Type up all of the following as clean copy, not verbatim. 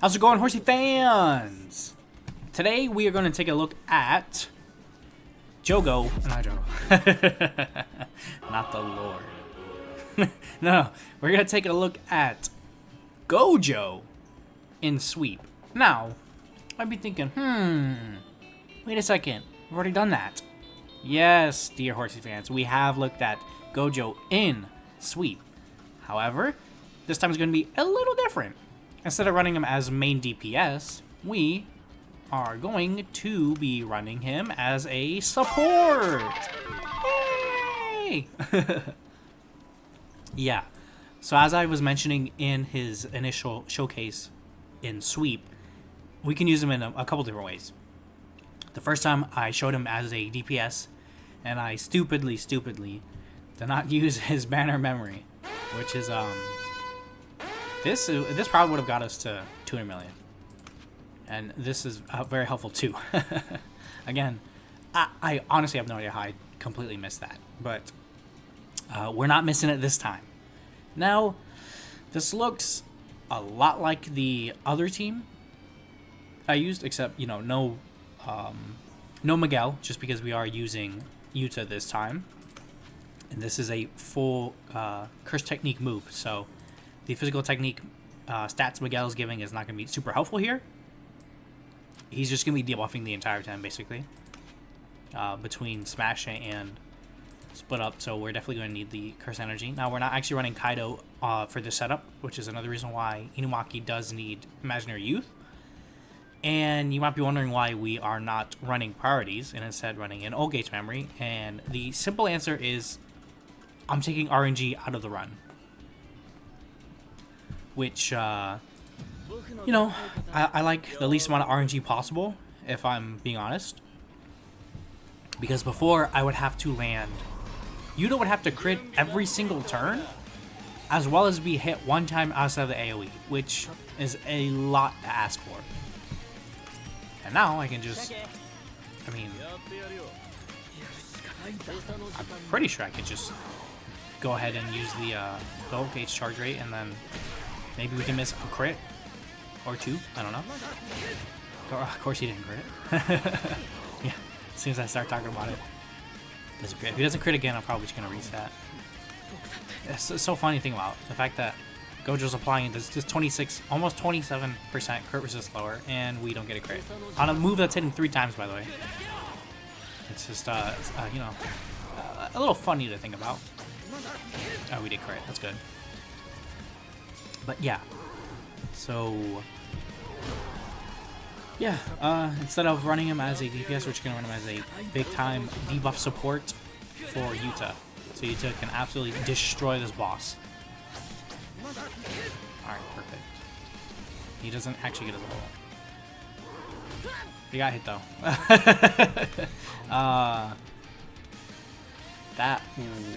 How's it going, Horsey fans? Today we are going to take a look at not the Lord. No, we're going to take a look at Gojo in Sweep. Now, I'd be thinking, wait a second, we've already done that. Yes, dear Horsey fans, we have looked at Gojo in Sweep. However, this time is going to be a little different. Instead of running him as main DPS, we are going to be running him as a support. Yay! Yeah. So as I was mentioning in his initial showcase in Sweep, we can use him in a couple different ways. The first time I showed him as a DPS, and I stupidly did not use his banner memory, which is this probably would have got us to 200 million. And this is very helpful too. Again, I honestly have no idea how I completely missed that. But we're not missing it this time. Now, this looks a lot like the other team I used, except, you know, no Miguel, just because we are using Yuta this time. And this is a full curse technique move, so the physical technique stats Miguel is giving is not going to be super helpful here. He's just going to be debuffing the entire time, basically, between Smash and Split Up, so we're definitely going to need the Curse Energy. Now, we're not actually running Kaido for this setup, which is another reason why Inumaki does need Imaginary Youth. And you might be wondering why we are not running priorities and instead running an O-Gates memory, and the simple answer is I'm taking RNG out of the run. Which, you know, I like the least amount of RNG possible, if I'm being honest. Because before, I would have to land... Yuta would have to crit every single turn, as well as be hit one time outside of the AoE, which is a lot to ask for. And now I can just... I mean... I'm pretty sure I could just go ahead and use the O-Gates charge rate, and then... Maybe we can miss a crit or two. I don't know. Of course he didn't crit. Yeah, as soon as I start talking about it, doesn't crit. If he doesn't crit again, I'm probably just gonna reset. It's so funny thing about the fact that Gojo's applying this 26, almost 27% crit resist lower, and we don't get a crit on a move that's hitting 3 times. By the way, it's just you know, a little funny to think about. Oh, we did crit. That's good. But yeah, so yeah, instead of running him as a DPS, we're just going to run him as a big-time debuff support for Yuta. So Yuta can absolutely destroy this boss. Alright, perfect. He doesn't actually get his ult. He got hit though. That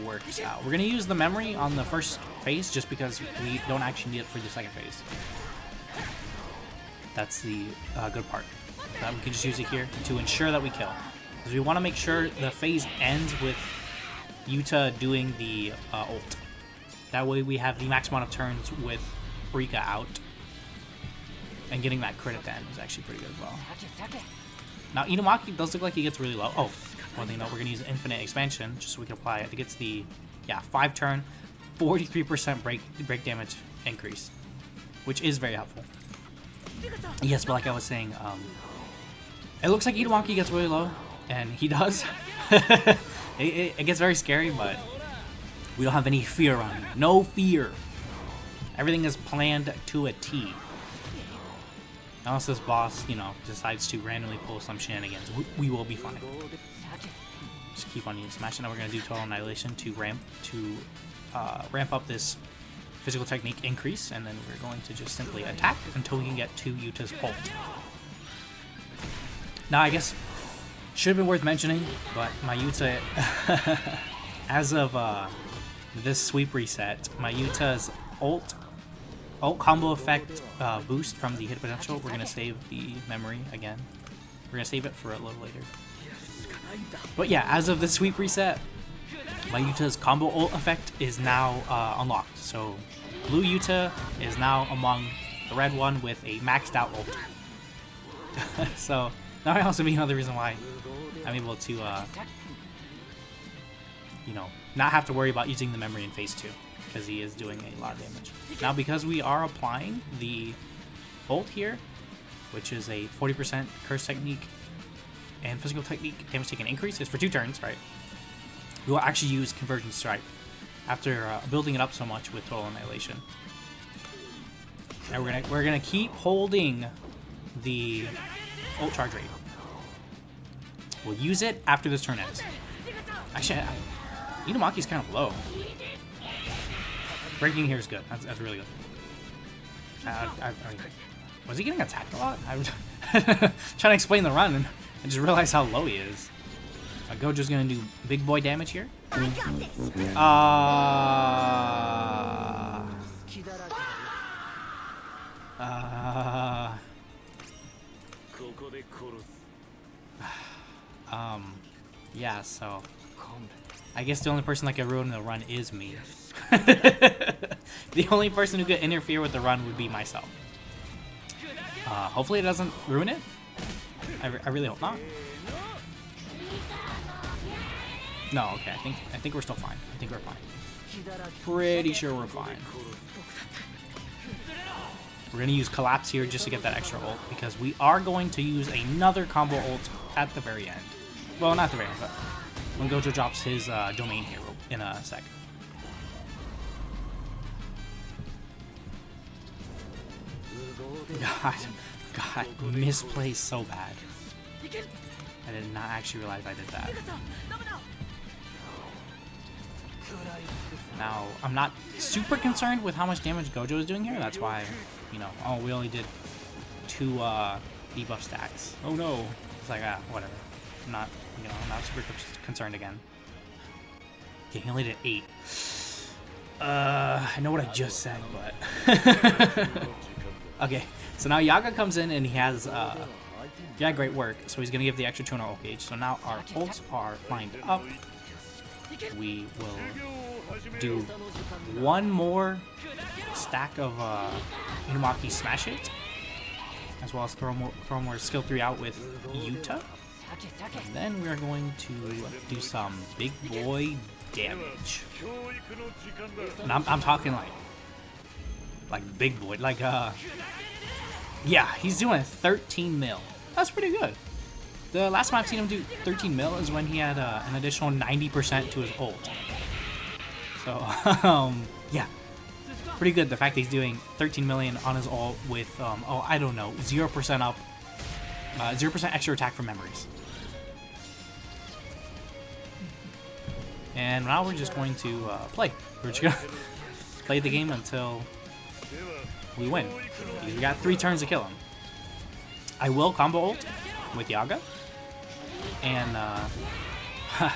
works out. We're going to use the memory on the first phase just because we don't actually need it for the second phase. That's the good part. That we can just use it here to ensure that we kill. Because we want to make sure the phase ends with Yuta doing the ult. That way we have the max amount of turns with Rika out. And getting that crit at the end is actually pretty good as well. Now Inumaki does look like he gets really low. Oh. One thing though, we're going to use infinite expansion just so we can apply it. It gets the 5 turn, 43% break damage increase, which is very helpful. Yes, but like I was saying, it looks like Inumaki gets really low, and he does. it gets very scary, but we don't have any fear around here. No fear. Everything is planned to a T. Unless this boss, you know, decides to randomly pull some shenanigans, we will be fine. Just keep on using Smash, and now we're going to do Total Annihilation to ramp up this physical technique increase, and then we're going to just simply attack until we can get to Yuta's ult. Now, I guess, should have been worth mentioning, but my Yuta, as of this sweep reset, my Yuta's ult combo effect boost from the hit potential, we're going to save the memory again. We're going to save it for a little later. But yeah, as of the sweep reset, my Yuta's combo ult effect is now unlocked. So Blue Yuta is now among the red one with a maxed out ult. So that might also be another reason why I'm able to, you know, not have to worry about using the memory in phase 2, because he is doing a lot of damage. Now, because we are applying the ult here, which is a 40% curse technique and physical technique damage taken increase, it's for 2 turns, right? We will actually use Convergent Strike after building it up so much with Total Annihilation. And we're gonna keep holding the ult charge rate. We'll use it after this turn ends. Actually, Inumaki's kind of low. Breaking here is good. That's really good. Was he getting attacked a lot? I was trying to explain the run and I just realized how low he is. Gojo's gonna do big boy damage here. Yeah, so I guess the only person that can ruin the run is me. The only person who could interfere with the run would be myself. Hopefully it doesn't ruin it. I really hope not. No, okay, I think we're still fine. I think we're fine. Pretty sure we're fine. We're gonna use Collapse here just to get that extra ult, because we are going to use another combo ult at the very end. Well, not the very end, but when Gojo drops his Domain hero in a sec. God, misplaced so bad. I did not actually realize I did that. Now, I'm not super concerned with how much damage Gojo is doing here. That's why, you know, oh, we only did 2 debuff stacks. Oh no. It's like, whatever. I'm not, you know, I'm not super concerned again. Okay, he only did 8. I know what I just said, but... Okay, so now Yaga comes in and he has, yeah, great work. So he's gonna give the extra 200 ult gauge. So now our ults are lined up. We will do 1 more stack of Inumaki Smash It, as well as throw more skill 3 out with Yuta. And then we're going to do some big boy damage. And I'm talking like big boy, like yeah, he's doing 13 mil. That's pretty good. The last time I've seen him do 13 mil is when he had an additional 90% to his ult. So, yeah, pretty good. The fact that he's doing 13 million on his ult with, oh, I don't know, 0% up, 0% extra attack from memories. And now we're just going to play. We're just gonna play the game until we win. Because we got 3 turns to kill him. I will combo ult with Yaga. And,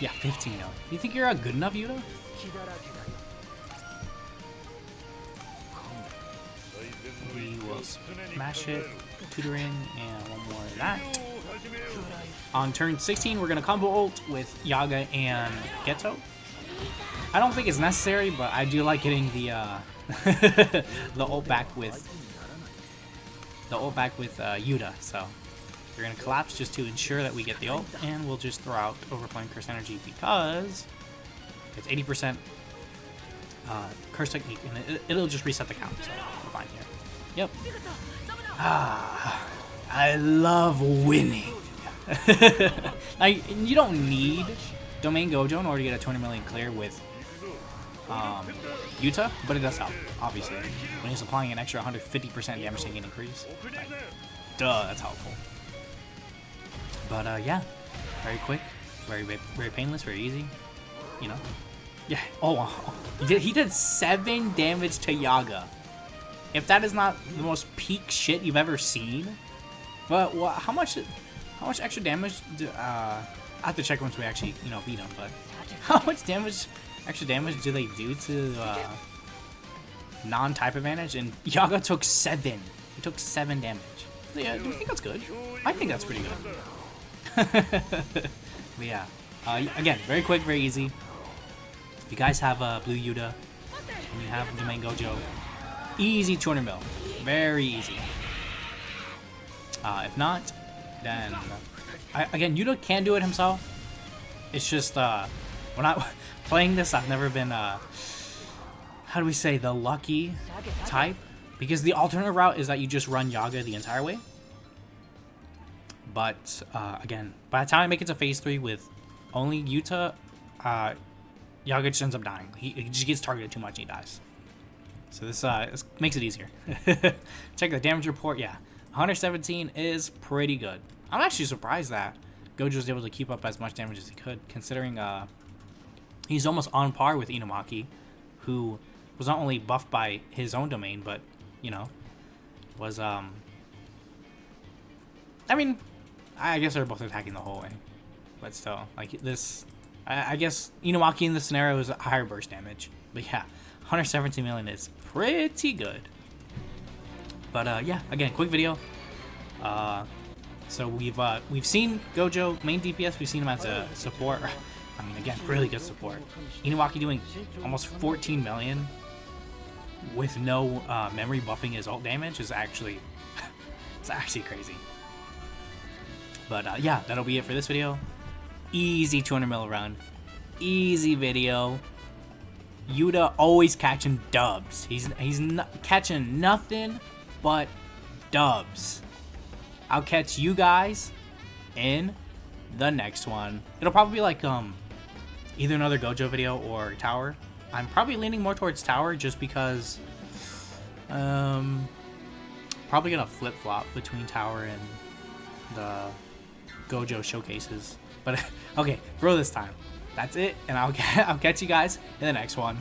yeah, 15 mil. You think you're good enough, Yuta? We will smash it, tutoring, and 1 more of that. On turn 16, we're going to combo ult with Yaga and Geto. I don't think it's necessary, but I do like getting the the ult back with Yuta. So we're going to collapse just to ensure that we get the ult, and we'll just throw out overflowing curse energy because it's 80% curse technique, and it'll just reset the count. So we're fine here. Yep. I love winning. Like, you don't need Domain Gojo in order to get a 20 million clear with Yuta, but it does help, obviously. When he's applying an extra 150% damage taking increase. Like, duh, that's helpful. But yeah, very quick, very painless, very easy. You know. Yeah. Oh, he did 7 damage to Yaga. If that is not the most peak shit you've ever seen, but how much extra damage do, I have to check once we actually, you know, beat him, but how much extra damage do they do to non-type advantage? And Yaga took 7. He took 7 damage. So yeah, do you think that's good? I think that's pretty good. But yeah, again, very quick, very easy. If you guys have Blue Yuta and you have Domain Gojo, easy 200 mil. Very easy. If not, then again, Yuta can do it himself. It's just when I playing this, I've never been how do we say, the lucky type, because the alternative route is that you just run Yaga the entire way. But again, by the time I make it to phase 3 with only Yuta, Yaga just ends up dying. He just gets targeted too much and he dies. So this makes it easier. Check the damage report. Yeah, 117 is pretty good. I'm actually surprised that Gojo was able to keep up as much damage as he could, considering he's almost on par with Inumaki, who was not only buffed by his own domain, but, you know, was, I mean, I guess they're both attacking the whole way. But still, like, this, I guess Inumaki in this scenario is a higher burst damage. But yeah, 117 million is pretty good. But yeah, again, quick video. So we've seen Gojo main DPS. We've seen him as a support. I mean, again, really good support. Inumaki doing almost 14 million with no memory buffing his ult damage is actually it's actually crazy. But yeah, that'll be it for this video. Easy 200 mil run, easy video. Yuta always catching dubs. He's not catching nothing but dubs. I'll catch you guys in the next one. It'll probably be like either another Gojo video or Tower. I'm probably leaning more towards Tower just because probably gonna flip-flop between Tower and the Gojo showcases. But okay, for this time, that's it, and I'll catch you guys in the next one.